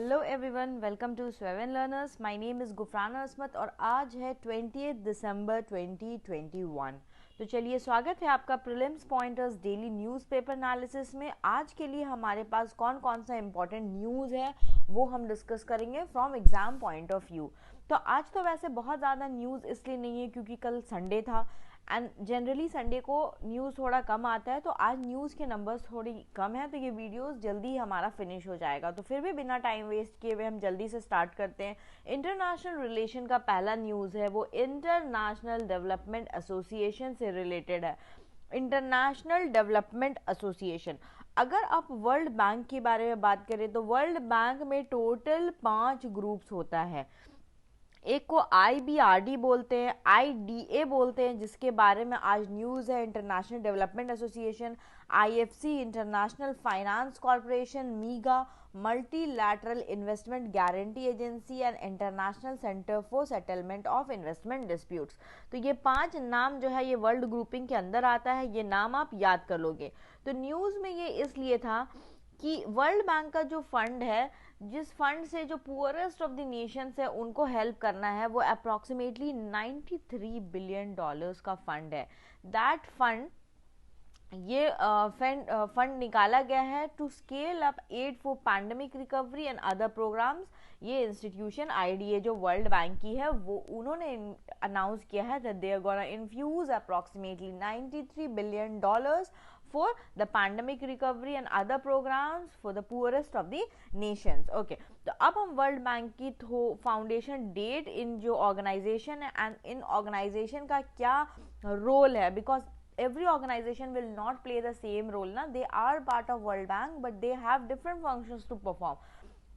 Hello everyone, welcome to Swevan Learners. My name is Gufrana Asmat और आज है 20 दिसंबर 2021। तो चलिए, स्वागत है आपका prelims pointers daily newspaper analysis में। आज के लिए हमारे पास कौन कौन सा इंपॉर्टेंट न्यूज़ है वो हम डिस्कस करेंगे from exam point of view. तो आज तो वैसे बहुत ज़्यादा न्यूज़ इसलिए नहीं है क्योंकि कल संडे था एंड जनरली संडे को न्यूज़ थोड़ा कम आता है, तो आज न्यूज़ के नंबर्स थोड़ी कम है, तो ये वीडियोस जल्दी हमारा फिनिश हो जाएगा। तो फिर भी बिना टाइम वेस्ट किए हुए हम जल्दी से स्टार्ट करते हैं। इंटरनेशनल रिलेशन का पहला न्यूज़ है वो इंटरनेशनल डेवलपमेंट एसोसिएशन से रिलेटेड है। इंटरनेशनल डेवलपमेंट एसोसिएशन, अगर आप वर्ल्ड बैंक के बारे में बात करें तो वर्ल्ड बैंक में टोटल 5 ग्रुप्स होता है। एक को IBRD बोलते हैं, IDA बोलते हैं, जिसके बारे में आज न्यूज़ है। International development association, IFC international finance corporation, मीगा multilateral investment guarantee agency and international centre for settlement of investment disputes. तो ये 5 नाम जो है ये वर्ल्ड ग्रुपिंग के अंदर आता है, ये नाम आप याद कर लोगे। तो न्यूज़ में ये इसलिए था कि वर्ल्ड बैंक का जो फंड है, जिस फंड से जो पुअरेस्ट ऑफ द नेशंस है उनको हेल्प करना है, वो अप्रॉक्सीमेटली $93 बिलियन का फंड है। दैट फंड, ये फंड निकाला गया है to scale up aid for pandemic recovery and other programmes. ये इंस्टीट्यूशन IDA जो वर्ल्ड बैंक की है, वो उन्होंने अनाउंस किया है that they are gonna infuse approximately $93 billion for the pandemic recovery and other programs for the poorest of the nations. Okay, तो अब हम वर्ल्ड बैंक की फाउंडेशन डेट, इन जो ऑर्गेनाइजेशन है एंड इन ऑर्गेनाइजेशन का क्या रोल है, because every organization will not play the same role ना, they are part of world bank but they have different functions to perform.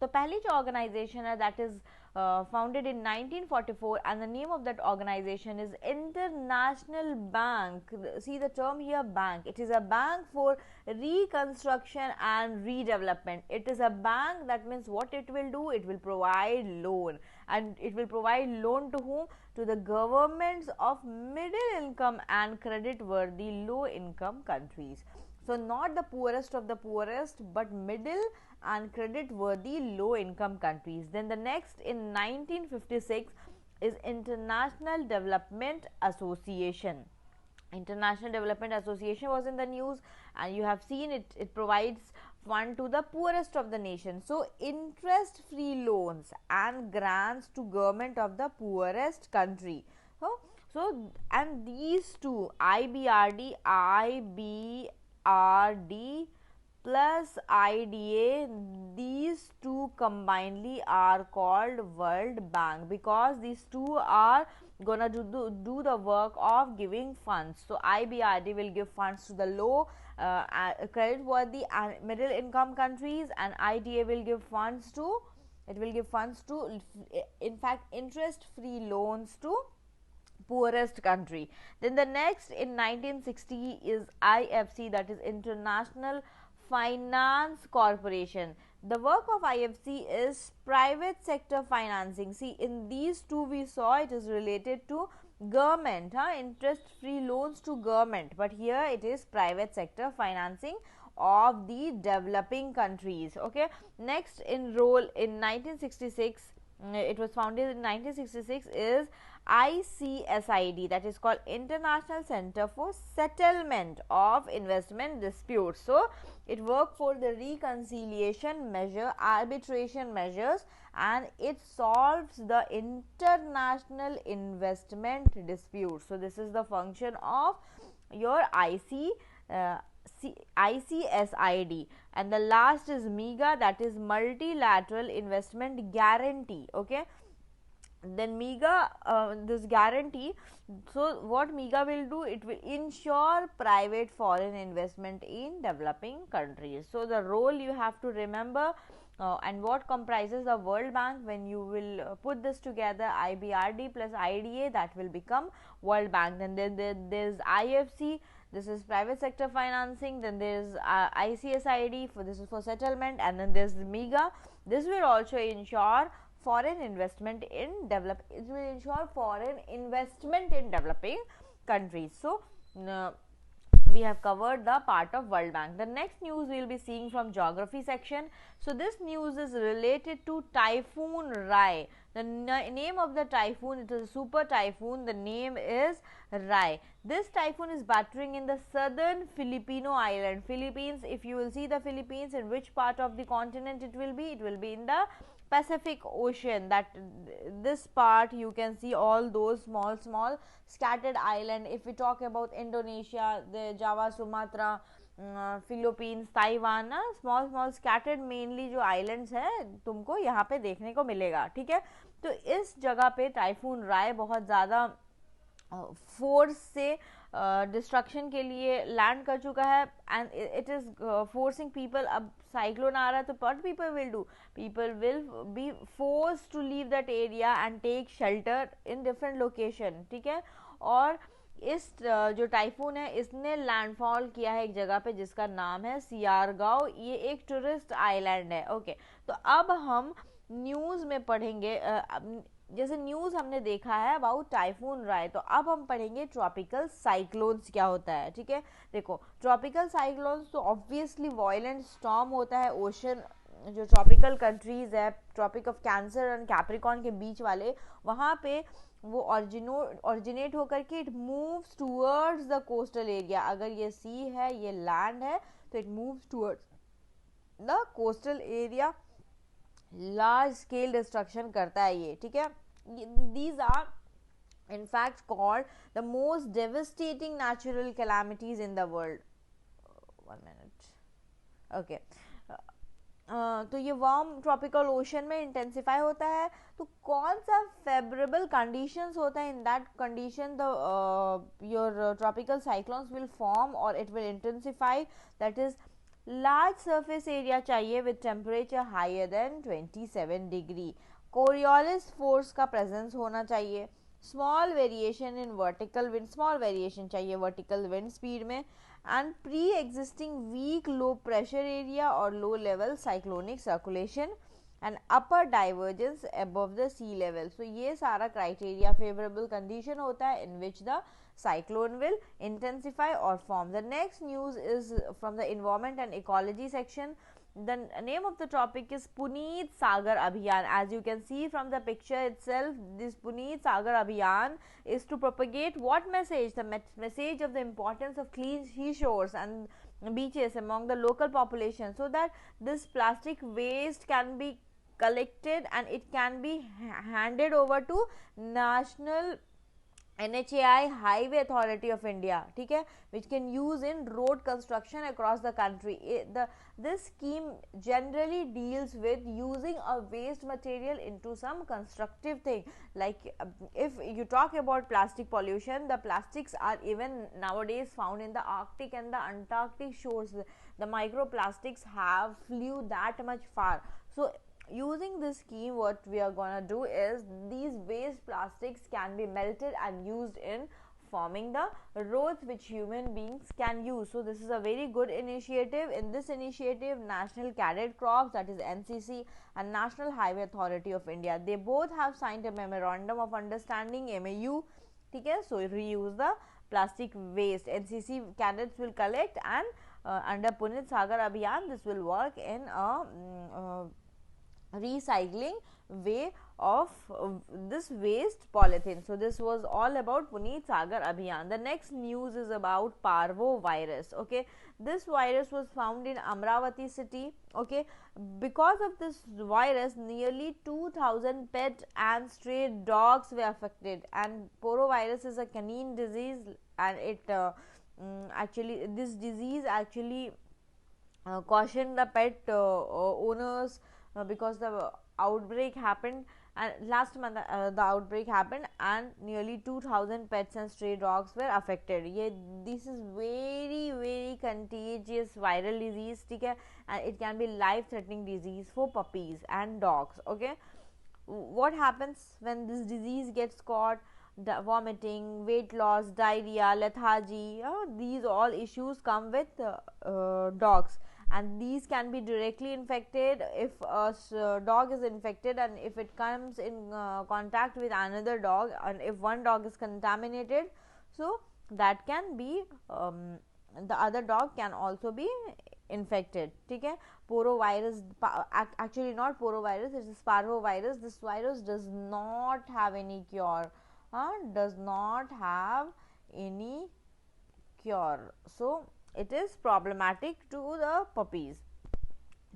तो पहली जो ऑर्गेनाइजेशन है that is founded in 1944 and the name of that organization is International Bank. See the term here, bank. It is a bank for reconstruction and redevelopment. It is a bank, that means what it will do, it will provide loan, and it will provide loan to whom? To the governments of middle income and credit worthy low income countries. So not the poorest of the poorest but middle and credit worthy low income countries. Then the next in 1956 is International Development Association. International Development Association was in the news and you have seen it. It provides fund to the poorest of the nation. So interest free loans and grants to government of the poorest country. So and these two, IBRD plus IDA, these two combinedly are called World Bank because these two are gonna do the work of giving funds. So IBRD will give funds to the low credit worthy and middle income countries, and IDA will give funds to, in fact, interest free loans to poorest country. Then the next in 1960 is IFC, that is International Finance Corporation. The work of IFC is private sector financing. See, in these two we saw it is related to government, interest free loans to government, but here it is private sector financing of the developing countries. Okay, next in role in 1966, it was founded in 1966, is ICSID, that is called International Center for Settlement of Investment Disputes. So it worked for the reconciliation measure, arbitration measures, and it solves the international investment disputes. So this is the function of your ICSID. And the last is MEGA, that is multilateral investment guarantee. Okay, then MEGA, this guarantee, so what MEGA will do, it will ensure private foreign investment in developing countries. So the role you have to remember, and what comprises the World Bank, when you will put this together, IBRD plus IDA, that will become World Bank. Then there's IFC, this is private sector financing. Then there's ICSID, for this is for settlement, and then there's MEGA. This will also ensure foreign investment in it will ensure foreign investment in developing countries. So we have covered the part of World Bank. The next news we will be seeing from geography section. So this news is related to Typhoon Rai. The name of the typhoon, it is a super typhoon. The name is Rai. This typhoon is battering in the southern Filipino island. Philippines, if you will see the Philippines, in which part of the continent it will be? It will be in the Pacific Ocean. That this part you can see all those small scattered island. If we talk about Indonesia, the Java, Sumatra, Philippines, Taiwan ना, small scattered mainly जो islands हैं तुमको यहाँ पे देखने को मिलेगा, ठीक है। तो इस जगह पे टाइफून राय बहुत ज़्यादा फोर्स से डिस्ट्रक्शन के लिए लैंड कर चुका है and it is forcing people. अब साइक्लोन आ रहा है तो what people will do, people will be force to leave that area and take shelter in different location, ठीक है। और इस जो टाइफून है इसने लैंडफॉल किया है एक जगह पे जिसका नाम है सियारगांव। ये एक टूरिस्ट आइलैंड है, ओके। तो अब हम न्यूज़ में पढ़ेंगे, जैसे न्यूज़ हमने देखा है अबाउट टाइफून राय, तो अब हम पढ़ेंगे ट्रॉपिकल साइक्लोन्स क्या होता है, ठीक है। देखो ट्रॉपिकल साइक्लोन्स तो ऑब्वियसली वायलेंट स्टॉर्म होता है। ओशन जो ट्रॉपिकल कंट्रीज है, Tropic of Cancer and Capricorn के बीच वाले, वहाँ पे वो ऑरिजिनेट होकर के it moves towards the coastal area. अगर ये सी है, ये लैंड है, तो it moves towards the coastal area, large scale destruction करता है ये, ठीक है। These are in fact called the most devastating natural calamities in the world. 1 minute, okay. तो ये वार्म ट्रॉपिकल ओशन में इंटेंसिफाई होता है। तो कौन सा फेवरेबल कंडीशंस होता है, in that condition the your tropical cyclones will form और it will intensify. That is large surface area चाहिए with temperature higher than 27 degree, Coriolis force का प्रेजेंस होना चाहिए, small variation in vertical wind, small variation चाहिए vertical wind speed में, and pre-existing weak low pressure area or low level cyclonic circulation and upper divergence above the sea level. So ये सारा criteria favorable condition होता है in which the cyclone will intensify or form. The next news is from the environment and ecology section. The name of the topic is Puneet Sagar Abhiyan. As you can see from the picture itself, this Puneet Sagar Abhiyan is to propagate what message? The message of the importance of clean seashores and beaches among the local population, so that this plastic waste can be collected and it can be handed over to National NHAI Highway Authority of India, ठीक है, which can use in road construction across the country. This scheme generally deals with using a waste material into some constructive thing. Like if you talk about plastic pollution, the plastics are even nowadays found in the Arctic and the Antarctic shores. The microplastics have flew that much far. So using this scheme, what we are gonna do is these waste plastics can be melted and used in forming the roads which human beings can use. So this is a very good initiative. In this initiative, National Cadet Corps, that is NCC, and National Highway Authority of India, they both have signed a memorandum of understanding, MAU, ठीक है। So reuse the plastic waste. NCC cadets will collect and under Puneet Sagar Abhiyan, this will work in a recycling way of this waste polythene. So this was all about Puneet Sagar Abhiyan. The next news is about parvo virus, okay. This virus was found in Amravati city, okay. Because of this virus, nearly 2000 pet and stray dogs were affected, and parvovirus is a canine disease, and it actually this disease actually cautioned the pet owners because the outbreak happened, and last month the outbreak happened and nearly 2000 pets and stray dogs were affected. This is very contagious viral disease, ठीक है, and it can be life threatening disease for puppies and dogs, okay. What happens when this disease gets caught? Vomiting, weight loss, diarrhea, lethargy, these all issues come with dogs, and these can be directly infected if a dog is infected, and if it comes in contact with another dog, and if one dog is contaminated, so that can be the other dog can also be infected. ठीक है, porovirus, actually not porovirus, it is parvovirus. This virus does not have any cure, does not have any cure, so it is problematic to the puppies.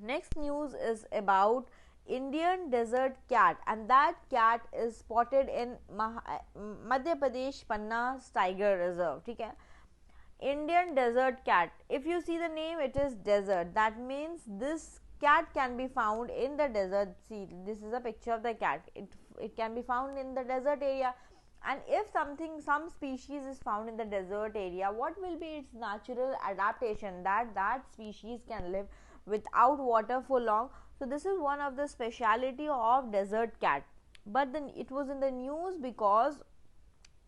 Next news is about Indian desert cat, and that cat is spotted in Madhya Pradesh Panna Tiger Reserve. ठीक है, Indian desert cat. If you see the name, it is desert. That means this cat can be found in the desert. See, this is a picture of the cat. It can be found in the desert area. And if some species is found in the desert area, what will be its natural adaptation? That species can live without water for long. So this is one of the speciality of desert cat. But then it was in the news because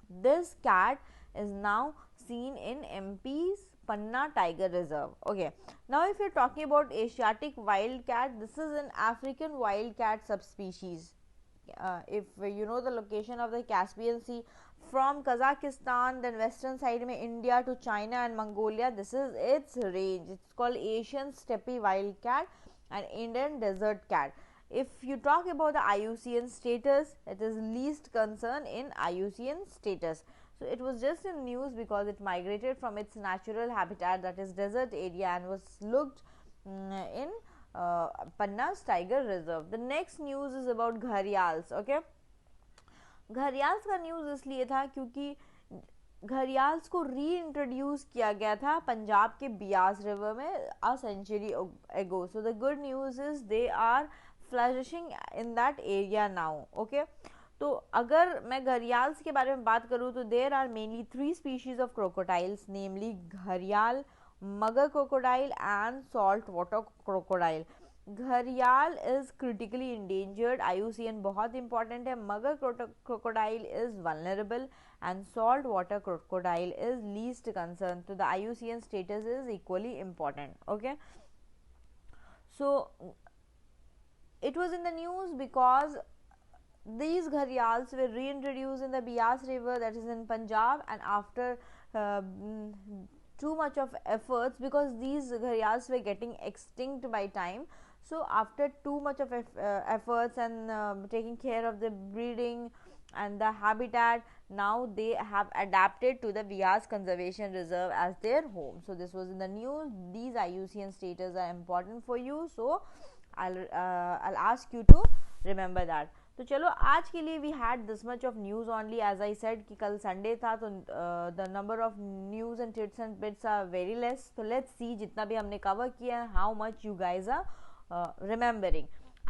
this cat is now seen in MP's Panna Tiger Reserve. Okay, now if you're talking about Asiatic wildcat, this is an African wildcat subspecies. If you know the location of the Caspian Sea, from Kazakhstan, then western side में India to China and Mongolia, this is its range. It's called Asian steppe wildcat and Indian desert cat. If you talk about the IUCN status, it is least concern in IUCN status. So it was just in news because it migrated from its natural habitat, that is desert area, and was looked in Panna's Tiger Reserve. The next news is about gharials. Okay, gharials का news इसलिए था क्योंकि घड़ियाल्स को री introduce किया गया था पंजाब के बियास रिवर में a century ago. So the good news is they are flourishing in that area now. Okay, तो अगर मैं घड़ियाल्स के बारे में बात करूँ तो there are mainly 3 species of crocodiles, namely घड़ियाल, mugger crocodile and salt water crocodile. घड़ियाल इज क्रिटिकली इंडेंजर्ड, IUCN बहुत इंपॉर्टेंट है. Mugger crocodile is vulnerable and salt water crocodile is least concern. So the IUCN status is equally important. Okay, so it was in the news because these gharials were reintroduced in the Bias river, that is in Punjab, and after too much of efforts, because these gharials were getting extinct by time. So after too much of efforts and taking care of the breeding and the habitat, now they have adapted to the Bias Conservation Reserve as their home. So this was in the news. These IUCN status are important for you, so I'll ask you to remember that. तो चलो आज के लिए we had this much of news only. As I said कि कल Sunday था तो the number of news and tips and bits are very less. तो लेट्स सी जितना भी हमने कवर किया है how much you guys are remembering.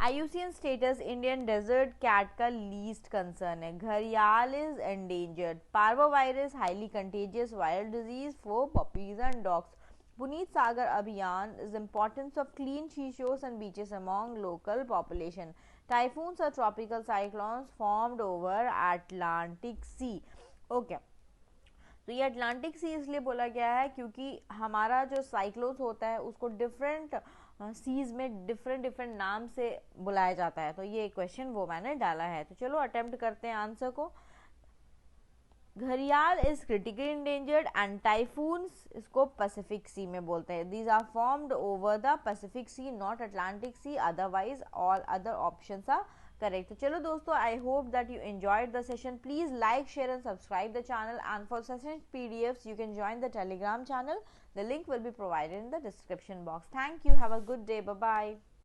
IUCN status Indian desert cat का लीस्ट कंसर्न है. घड़ियाल is endangered. Parvovirus highly contagious viral disease for puppies and dogs. Punit Sagar Abhiyan is importance of clean seashores and beaches among local population. Typhoons are tropical cyclones formed over Atlantic Sea. Okay, तो ये Atlantic सी इसलिए बोला गया है क्योंकि हमारा जो cyclones होता है उसको डिफरेंट सीज में डिफरेंट नाम से बुलाया जाता है. तो ये क्वेश्चन वो मैंने डाला है. तो चलो अटेम्प्ट करते हैं आंसर को. घड़ियाल is critically endangered and typhoons इसको पैसिफिक सी में बोलते हैं. These are formed over the Pacific sea, not Atlantic sea. Otherwise all other options are correct. तो चलो दोस्तों, I hope that you enjoyed the session. Please like, share and subscribe the channel, and for session PDFs you can join the Telegram channel. The link will be provided in the description box. Thank you. Have a good day. Bye bye.